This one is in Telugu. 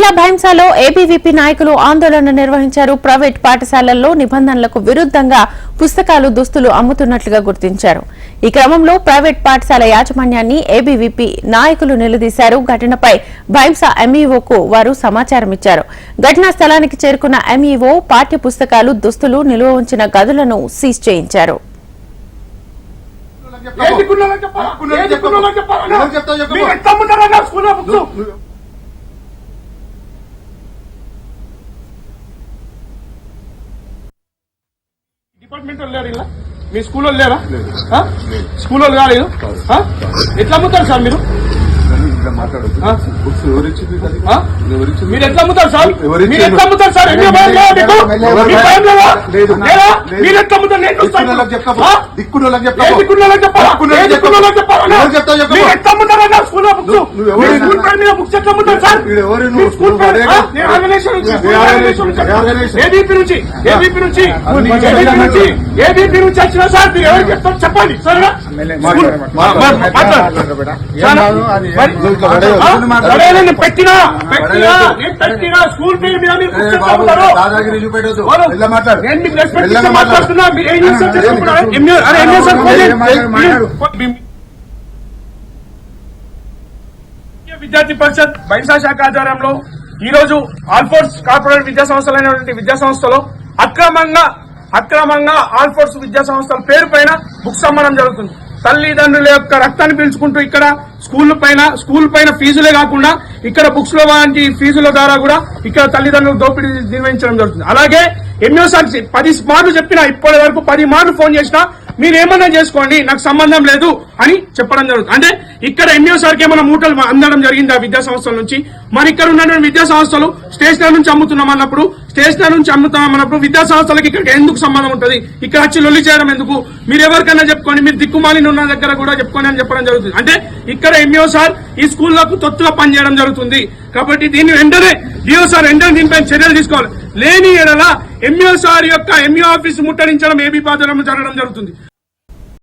జిల్లా భైంసాలో ఏబీవీపీ నాయకులు ఆందోళన నిర్వహించారు. ప్రైవేట్ పాఠశాలల్లో నిబంధనలకు విరుద్ధంగా పుస్తకాలు, దుస్తులు అమ్ముతున్నట్లుగా గుర్తించారు. ఈ క్రమంలో ప్రైవేట్ పాఠశాల యాజమాన్యాన్ని ఏబీవీపీ నాయకులు నిలదీశారు. ఘటనపై భైంసా ఎంఈఓకు వారు సమాచారం ఇచ్చారు. ఘటనా స్థలానికి చేరుకున్న ఎంఈఓ పాఠ్య పుస్తకాలు, దుస్తులు నిల్వ ఉంచిన గదులను సీజ్ చేయించారు. డిపార్ట్మెంట్ లేరు ఇలా మీ స్కూల్లో లేరా? స్కూల్లో కాలేదు. ఎట్లా అమ్ముతారు సార్ మీరు? మీరు ఎట్లా అమ్ముతారు సార్? మీరు ఎట్లా అమ్ముతారు సార్? మీరు ఎట్లా అమ్ముతారు? నేను ఎట్లా అమ్ముతారు స్కూల్లో బుక్స్ ఎట్లా అమ్ముతారు సార్? ఏబీపీ నుంచి వచ్చిన సార్ మీరు ఎవరికి చెప్తారు చెప్పండి. సరేనా? పెట్టినా స్కూల్ పేరు మీద మాట్లాడుతున్నా. విద్యార్థి పరిషత్ బైంసా శాఖ ఆధ్వర్యంలో ఈ రోజు ఆల్ఫోర్స్ కార్పొరేట్ విద్యా సంస్థలైనటువంటి విద్యా సంస్థలో అక్రమంగా ఆల్ఫోర్స్ విద్యా సంస్థల పేరు పైన బుక్స్ అమ్మడం జరుగుతుంది. తల్లిదండ్రుల యొక్క రక్తాన్ని పీల్చుకుంటూ ఇక్కడ స్కూల్ పైన ఫీజులే కాకుండా ఇక్కడ బుక్స్ లో వంటి ఫీజుల ద్వారా కూడా ఇక్కడ తల్లిదండ్రులు దోపిడీ నిర్వహించడం జరుగుతుంది. అలాగే ఎన్నోసార్లు 10 మార్లు చెప్పినా ఇప్పటి వరకు 10 మార్లు ఫోన్ చేసినా మీరు ఏమన్నా చేసుకోండి, నాకు సంబంధం లేదు అని చెప్పడం జరుగుతుంది. అంటే ఇక్కడ ఎన్నోసార్కి ఏమైనా మూటలు అందడం జరిగింది ఆ విద్యా సంస్థల నుంచి. మరి ఇక్కడ ఉన్నటువంటి విద్యా సంస్థలు స్టేషనరీ నుంచి అమ్ముతున్నామన్నప్పుడు విద్యా సంస్థలకి ఇక్కడికి ఎందుకు సంబంధం ఉంటుంది? ఇక్కడ వచ్చి లొల్లి చేయడం ఎందుకు? మీరు ఎవరికైనా చెప్పుకోండి, మీరు దిక్కుమాలిన ఉన్న దగ్గర కూడా చెప్పుకోండి అని చెప్పడం జరుగుతుంది. అంటే ఇక్కడ ఎంఈఓ సార్ ఈ స్కూళ్లకు తొత్తుగా పనిచేయడం జరుగుతుంది. కాబట్టి దీన్ని వెంటనే డిఓ సార్ దీనిపై చర్యలు తీసుకోవాలి. లేని ఎడల ఎంఈఓ సార్ యొక్క ఎంఈఓ ఆఫీస్ ముట్టడించడం ఏబీ ఆధ్వర్యంలో జరగడం జరుగుతుంది.